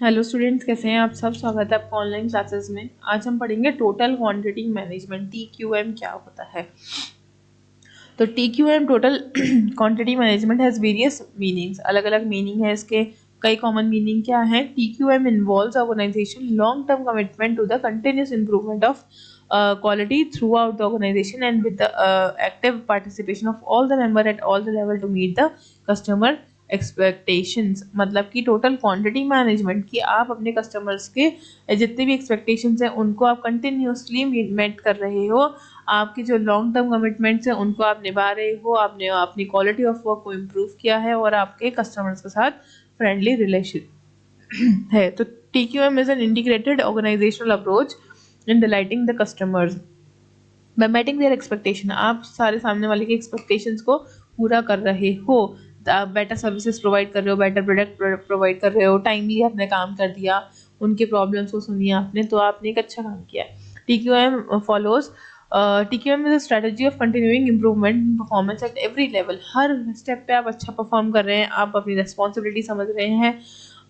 Hello students, कैसे हैं आप सब। स्वागत है आपका ऑनलाइन क्लासेस में। आज हम पढ़ेंगे टोटल क्वांटिटी मैनेजमेंट, TQM क्या होता है। तो TQM total quantity management has various meanings, अलग अलग मीनिंग है इसके। कई कॉमन मीनिंग क्या है। TQM involves organisation long term commitment to the continuous improvement of quality throughout the organization and with the active participation of all the member at all the level to meet the customer expectations. मतलब कि total quantity management की आप अपने customers के जितने भी expectations हैं उनको आप कंटिन्यूसली मेट कर रहे हो। आपकी जो लॉन्ग टर्म कमिटमेंट्स हैं उनको आप निभा रहे हो। आपने अपनी क्वालिटी ऑफ वर्क को इम्प्रूव किया है और आपके कस्टमर्स के साथ फ्रेंडली रिलेशन है। तो TQM is an integrated organisational approach in delighting the customers by meeting their expectation. आप सारे सामने वाले के एक्सपेक्टेशंस को पूरा कर रहे हो। बेटर सर्विसेज प्रोवाइड कर रहे हो, बेटर प्रोडक्ट प्रोवाइड कर रहे हो, टाइमली आपने काम कर दिया, उनके प्रॉब्लम्स को सुनिए आपने, तो आपने एक अच्छा काम किया है। TQM follows TQM is a strategy of continuing improvement in performance at every level. Her step पे आप अच्छा परफॉर्म कर रहे हैं, आप अपनी रिस्पॉन्सिबिलिटी समझ रहे हैं।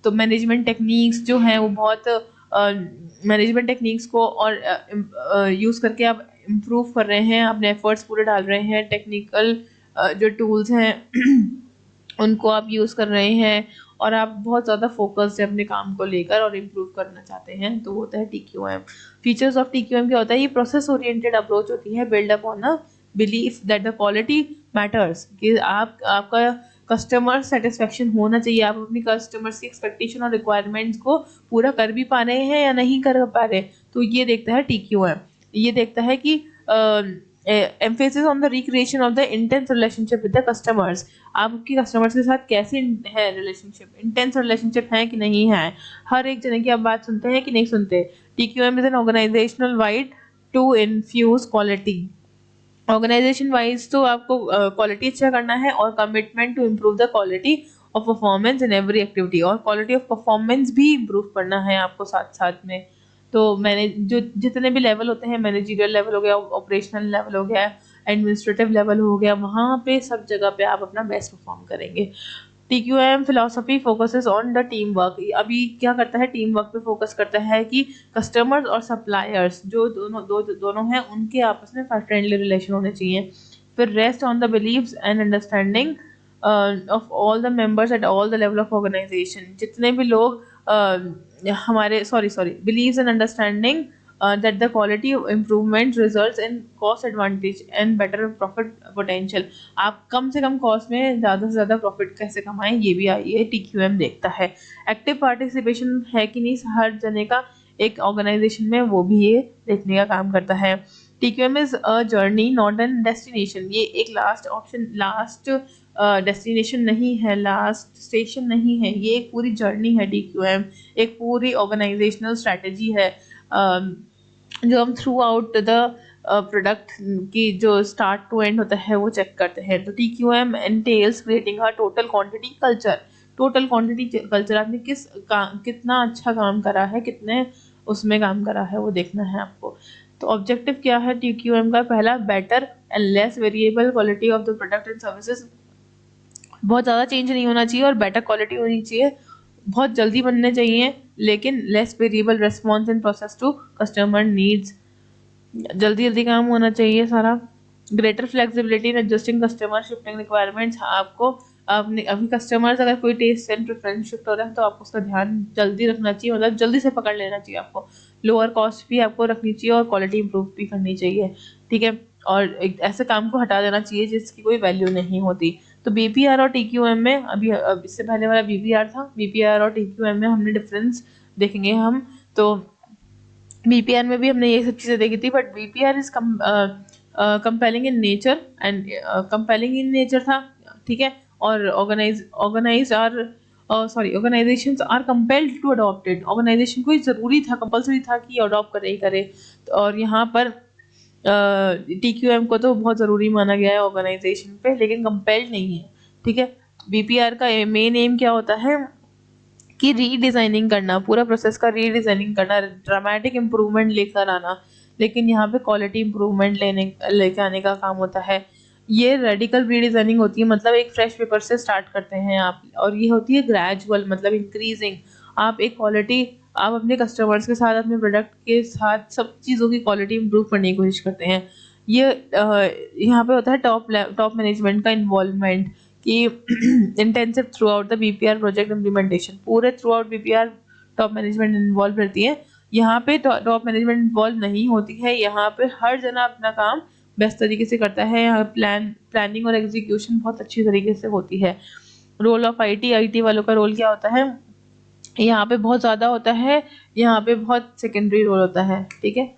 तो मैनेजमेंट टेक्निक्स जो हैं वो बहुत मैनेजमेंट टेक्निक्स को और यूज़ करके आप इम्प्रूव कर रहे हैं, अपने एफर्ट्स पूरे डाल रहे हैं। टेक्निकल जो टूल्स हैं उनको आप यूज़ कर रहे हैं और आप बहुत ज़्यादा फोकस्ड है अपने काम को लेकर और इम्प्रूव करना चाहते हैं, तो होता है TQM। फीचर्स ऑफ TQM क्या होता है। ये प्रोसेस ओरिएंटेड अप्रोच होती है, build up on a belief that the quality matters. कि आपका कस्टमर सेटिस्फेक्शन होना चाहिए। आप अपनी कस्टमर्स की एक्सपेक्टेशन और रिक्वायरमेंट्स को पूरा कर भी पा रहे हैं या नहीं कर पा रहे, तो ये देखता है TQM। ये देखता है कि emphasis on the recreation of the intense relationship with the customers. आपके कस्टमर्स के साथ कैसे है रिलेशनशिप, इंटेंस रिलेशनशिप है कि नहीं है, हर एक जने की आप बात सुनते हैं कि नहीं सुनते। TQM is an organisational wide to infuse quality. Organisation wise तो आपको क्वालिटी अच्छा करना है और commitment to improve the quality of performance in every activity, और क्वालिटी ऑफ परफॉर्मेंस भी इम्प्रूव करना है आपको साथ साथ में। तो मैंने जो जितने भी लेवल होते हैं, मैनेजरियल लेवल हो गया, ऑपरेशनल लेवल हो गया, एडमिनिस्ट्रेटिव लेवल हो गया, वहाँ पे सब जगह पे आप अपना बेस्ट परफॉर्म करेंगे। TQM philosophy focuses on the team work. अभी क्या करता है, टीम वर्क पे फोकस करता है कि कस्टमर्स और सप्लायर्स जो दोनों हैं उनके आपस में फ्रेंडली रिलेशन होने चाहिए। फिर rest on the believes and understanding of all the members at all the level of organisation. जितने भी लोग हमारे sorry believes and understanding that the quality of improvement results in cost advantage and better profit potential। आप कम से कम cost में ज़्यादा से ज़्यादा प्रॉफिट कैसे कमाएं, ये भी ये TQM देखता है। एक्टिव पार्टिसिपेशन है कि नहीं हर जने का एक ऑर्गेनाइजेशन में, वो भी ये देखने का काम करता है। TQM is a journey not an destination. ये एक लास्ट ऑप्शन, लास्ट डेस्टिनेशन नहीं है, लास्ट स्टेशन नहीं है, ये एक पूरी जर्नी है। TQM एक पूरी ऑर्गेनाइजेशनल स्ट्रैटेजी है जो हम थ्रू आउट द प्रोडक्ट की जो स्टार्ट टू एंड होता है वो चेक करते हैं। तो TQM एंटेल्स creating a total quantity culture. Total quantity culture आपने कितना अच्छा काम करा है, कितने उसमें काम करा है, वो देखना है आपको। तो ऑब्जेक्टिव क्या है TQM का। पहला, better and less variable quality of the product and services. बहुत ज़्यादा चेंज नहीं होना चाहिए और बेटर क्वालिटी होनी चाहिए। बहुत जल्दी बनने चाहिए लेकिन less variable response in process to customer needs. जल्दी जल्दी काम होना चाहिए सारा। Greater flexibility in adjusting customer shifting requirements. आपको अपने अभी कस्टमर्स अगर कोई टेस्ट एंड प्रेफरेंस शिफ्ट हो रहा है तो आपको उसका ध्यान जल्दी रखना चाहिए, मतलब जल्दी से पकड़ लेना चाहिए आपको। लोअर कॉस्ट भी आपको रखनी चाहिए और क्वालिटी इंप्रूव भी करनी चाहिए, ठीक है। और एक ऐसे काम को हटा देना चाहिए जिसकी कोई वैल्यू नहीं होती। तो BPR और TQM में अभी इससे पहले वाला BPR था, BPR और TQM में हमने डिफरेंस देखेंगे हम। तो BPR में भी हमने ये सब चीज़ें देखी थी, but BPR is compelling in nature and compelling in nature था, ठीक है। और organisations are compelled to adopt it. Organisation को ज़रूरी था, कंपलसरी था कि अडॉप्ट करे ही करे। तो और यहाँ पर TQM को तो बहुत ज़रूरी माना गया है ऑर्गेनाइजेशन पे, लेकिन कंपेल्ड नहीं है, ठीक है। BPR का मेन एम क्या होता है कि रीडिज़ाइनिंग करना, पूरा प्रोसेस का रीडिज़ाइनिंग करना, ड्रामेटिक इम्प्रूवमेंट लेकर आना। लेकिन यहाँ पे क्वालिटी इम्प्रूवमेंट लेके आने का काम होता है। ये रेडिकल रीडिज़ाइनिंग होती है, मतलब एक फ्रेश पेपर से स्टार्ट करते हैं आप, और ये होती है ग्रेजुअल, मतलब इंक्रीजिंग। आप एक क्वालिटी, आप अपने कस्टमर्स के साथ, अपने प्रोडक्ट के साथ सब चीज़ों की क्वालिटी इंप्रूव करने की कोशिश करते हैं। ये यहाँ पे होता है टॉप मैनेजमेंट का इन्वॉल्वमेंट, कि intensive throughout the BPR project implementation, पूरे throughout BPR top management involve रहती है। यहाँ पे टॉप मैनेजमेंट इन्वॉल्व नहीं होती है, यहाँ पे हर जना अपना काम बेस्ट तरीके से करता है। यहाँ प्लानिंग और एग्जीक्यूशन बहुत अच्छी तरीके से होती है। रोल ऑफ आईटी वालों का रोल क्या होता है, यहाँ पे बहुत ज़्यादा होता है, यहाँ पे बहुत सेकेंडरी रोल होता है, ठीक है।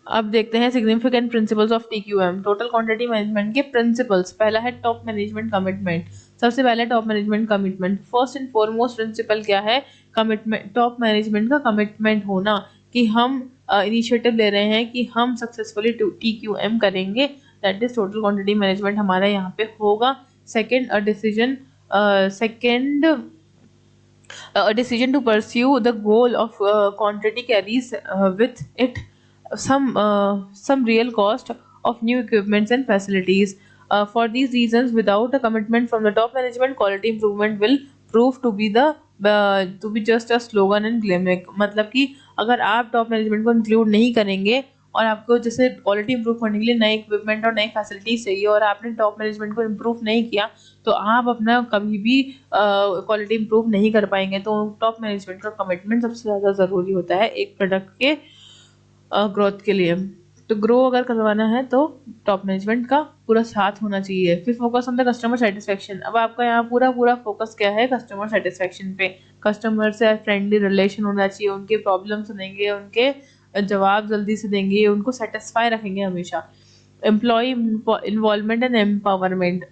अब देखते हैं significant principles of TQM, total quantity management के प्रिंसिपल्स। पहला है टॉप मैनेजमेंट कमिटमेंट। सबसे पहले top management commitment, first and foremost principle क्या है, कमिटमेंट, टॉप मैनेजमेंट का कमिटमेंट होना, कि हम इनिशिएटिव ले रहे हैं कि हम सक्सेसफुली टीक्यूएम करेंगे, that is total quantity management हमारा यहाँ पे होगा। Second, a decision to pursue the goal of quantity carries with it some real cost of new equipments and facilities. For these reasons, without a commitment from the top management, quality improvement will prove to be just a slogan and gimmick. मतलब कि अगर आप top management को include नहीं करेंगे और आपको जैसे क्वालिटी इंप्रूव करने के लिए नए इक्विपमेंट और नई फैसिलिटीज चाहिए और आपने टॉप मैनेजमेंट को इम्प्रूव नहीं किया, तो आप अपना कभी भी क्वालिटी इंप्रूव नहीं कर पाएंगे। तो टॉप मैनेजमेंट का कमिटमेंट सबसे ज़्यादा ज़रूरी होता है एक प्रोडक्ट के ग्रोथ के लिए। तो ग्रो अगर करवाना है तो टॉप मैनेजमेंट का पूरा साथ होना चाहिए। फिर focus on the customer satisfaction. अब आपका यहाँ पूरा फोकस क्या है, कस्टमर सेटिस्फेक्शन पे। कस्टमर से फ्रेंडली रिलेशन होना चाहिए, उनके प्रॉब्लम सुनेंगे, उनके जवाब जल्दी से देंगे, उनको सेटिस्फाई रखेंगे हमेशा। Employ involvement and empowerment.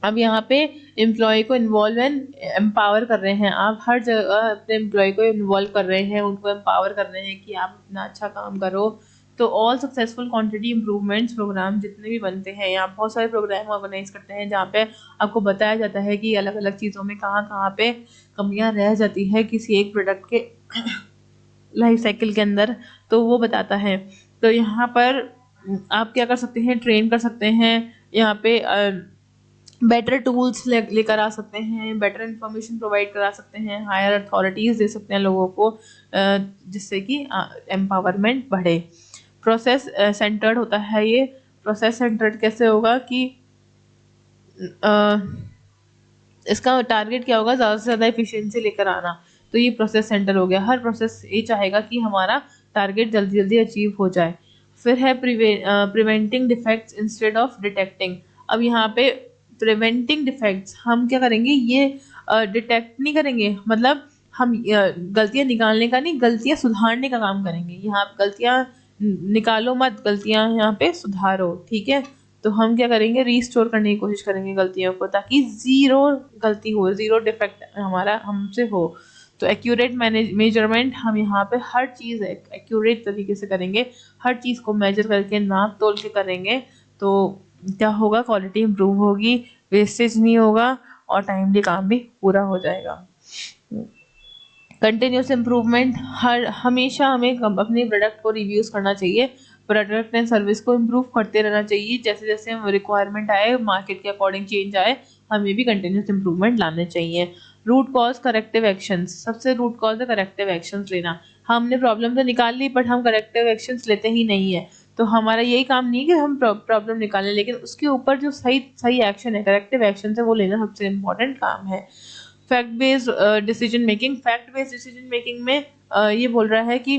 अब यहाँ पे एम्प्लॉय को इन्वॉल्व एंड एम्पावर कर रहे हैं, आप हर जगह अपने एम्प्लॉय को इन्वॉल्व कर रहे हैं, उनको एम्पावर कर रहे हैं कि आप इतना अच्छा काम करो। तो all successful quantity improvements program जितने भी बनते हैं, यहाँ बहुत सारे प्रोग्राम ऑर्गेनाइज करते हैं जहाँ पे आपको बताया जाता है कि अलग अलग चीज़ों में कहाँ कहाँ पे कमियाँ रह जाती है किसी एक प्रोडक्ट के लाइफ साइकिल के अंदर, तो वो बताता है। तो यहाँ पर आप क्या कर सकते हैं, ट्रेन कर सकते हैं, यहाँ पे बेटर टूल्स लेकर आ सकते हैं, बेटर इन्फॉर्मेशन प्रोवाइड करा सकते हैं, हायर अथॉरिटीज़ दे सकते हैं लोगों को, जिससे कि एम्पावरमेंट बढ़े। प्रोसेस सेंटर्ड होता है ये। प्रोसेस सेंटर्ड कैसे होगा कि इसका टारगेट क्या होगा, ज़्यादा से ज़्यादा एफिशिएंसी लेकर आना। तो ये प्रोसेस सेंटर हो गया। हर प्रोसेस ये चाहेगा कि हमारा टारगेट जल्दी जल्दी अचीव हो जाए। फिर है preventing defects instead of detecting. अब यहाँ पे प्रिवेंटिंग डिफेक्ट्स हम क्या करेंगे, ये डिटेक्ट नहीं करेंगे, मतलब हम गलतियाँ निकालने का नहीं, गलतियाँ सुधारने का काम करेंगे। यहाँ गलतियाँ निकालो मत, गलतियाँ यहाँ पे सुधारो, ठीक है। तो हम क्या करेंगे, रीस्टोर करने की कोशिश करेंगे गलतियों को, ताकि ज़ीरो गलती हो, ज़ीरो डिफेक्ट हमारा हमसे हो। तो एक्यूरेट मेजरमेंट, हम यहाँ पे हर चीज़ एक्यूरेट तरीके से करेंगे, हर चीज़ को मेजर करके नाप तोल के करेंगे। तो क्या होगा, क्वालिटी इंप्रूव होगी, वेस्टेज नहीं होगा और टाइमली काम भी पूरा हो जाएगा। कंटिन्यूस इम्प्रूवमेंट, हमेशा हमें अपने प्रोडक्ट को रिव्यूज़ करना चाहिए, प्रोडक्ट एंड सर्विस को इम्प्रूव करते रहना चाहिए। जैसे जैसे रिक्वायरमेंट आए, मार्केट के अकॉर्डिंग चेंज आए, हमें भी कंटिन्यूस इम्प्रूवमेंट लाने चाहिए। रूट कॉज करेक्टिव एक्शंस, सबसे रूट कॉज है करेक्टिव एक्शंस लेना। हमने प्रॉब्लम तो निकाल ली बट हम करेक्टिव एक्शंस लेते ही नहीं है। तो हमारा यही काम नहीं है कि हम प्रॉब्लम निकालें, लेकिन उसके ऊपर जो सही एक्शन है, करेक्टिव एक्शन है, वो लेना सबसे इम्पोर्टेंट काम है। Fact based decision making, fact based decision making में ये बोल रहा है कि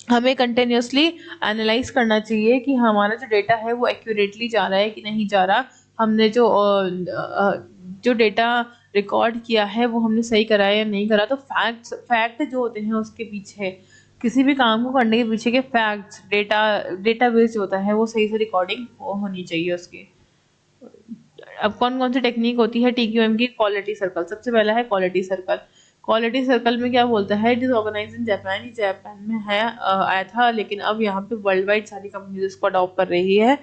हमें कंटिन्यूसली एनालाइज करना चाहिए कि हमारा जो डेटा है वो एक्यूरेटली जा रहा है कि नहीं जा रहा, हमने जो डेटा रिकॉर्ड किया है वो हमने सही करा है या नहीं करा। तो फैक्ट जो होते हैं उसके पीछे, किसी भी काम को करने के पीछे के फैक्ट्स, डेटाबेस जो होता है वो सही से रिकॉर्डिंग होनी चाहिए उसकी। अब कौन कौन सी टेक्निक होती है टीक्यूएम की, क्वालिटी सर्कल। सबसे पहला है क्वालिटी सर्कल। क्वालिटी सर्कल में क्या बोलता है, it is organise in Japan, Japan में है आया था, लेकिन अब यहाँ पे वर्ल्ड वाइड सारी कंपनीज इसको अडॉप्ट कर रही है।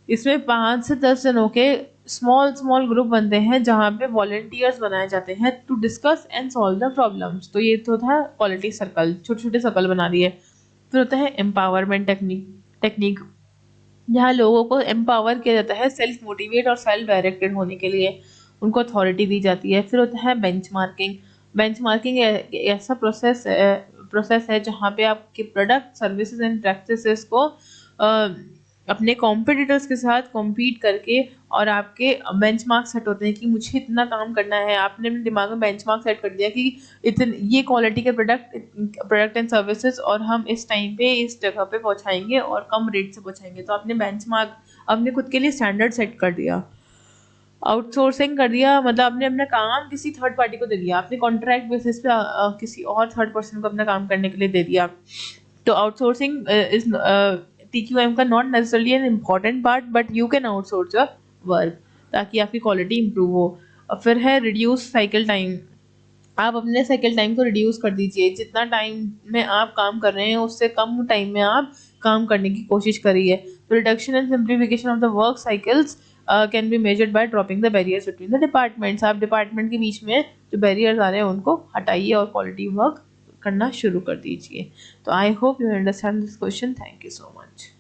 इसमें 5 से 10 जनों के स्मॉल ग्रुप बनते हैं जहाँ पे वॉलंटियर्स बनाए जाते हैं to discuss and solve the problems. तो ये तो था क्वालिटी सर्कल, छोटे छोटे सर्कल बना दिए। फिर होता है एम्पावरमेंट टेक्निक, जहाँ लोगों को एम्पावर किया जाता है सेल्फ मोटिवेट और सेल्फ डायरेक्टेड होने के लिए। उनको अथॉरिटी दी जाती है। फिर होता है बेंचमार्किंग। बेंचमार्किंग ऐसा प्रोसेस है जहाँ पे आपके प्रोडक्ट, सर्विसेज एंड प्रैक्टिसेस को अपने कॉम्पिटिटर्स के साथ कॉम्पीट करके और आपके बेंचमार्क सेट होते हैं कि मुझे इतना काम करना है। आपने अपने दिमाग में बेंचमार्क सेट कर दिया कि ये क्वालिटी के प्रोडक्ट एंड सर्विसेज और हम इस टाइम पे इस जगह पे पहुंचाएंगे और कम रेट से पहुंचाएंगे। तो आपने बेंचमार्क, आपने खुद के लिए स्टैंडर्ड सेट कर दिया। आउटसोर्सिंग कर दिया मतलब आपने अपना काम किसी थर्ड पार्टी को दे दिया, आपने कॉन्ट्रैक्ट बेसिस पे किसी और थर्ड पर्सन को अपना काम करने के लिए दे दिया। तो आउटसोर्सिंग इज TQM का not necessarily an important part, but you can outsource your work ताकि आपकी क्वालिटी इंप्रूव हो। और फिर है रिड्यूस साइकिल टाइम। आप अपने साइकिल टाइम को रिड्यूस कर दीजिए। जितना टाइम में आप काम कर रहे हैं उससे कम टाइम में आप काम करने की कोशिश करिए। तो reduction and simplification of the work cycles can be measured by dropping the barriers between the departments. आप डिपार्टमेंट के बीच में जो बैरियर्स आ रहे हैं उनको हटाइए और क्वालिटी वर्क करना शुरू कर दीजिए। तो I hope you understand this question. Thank you so much.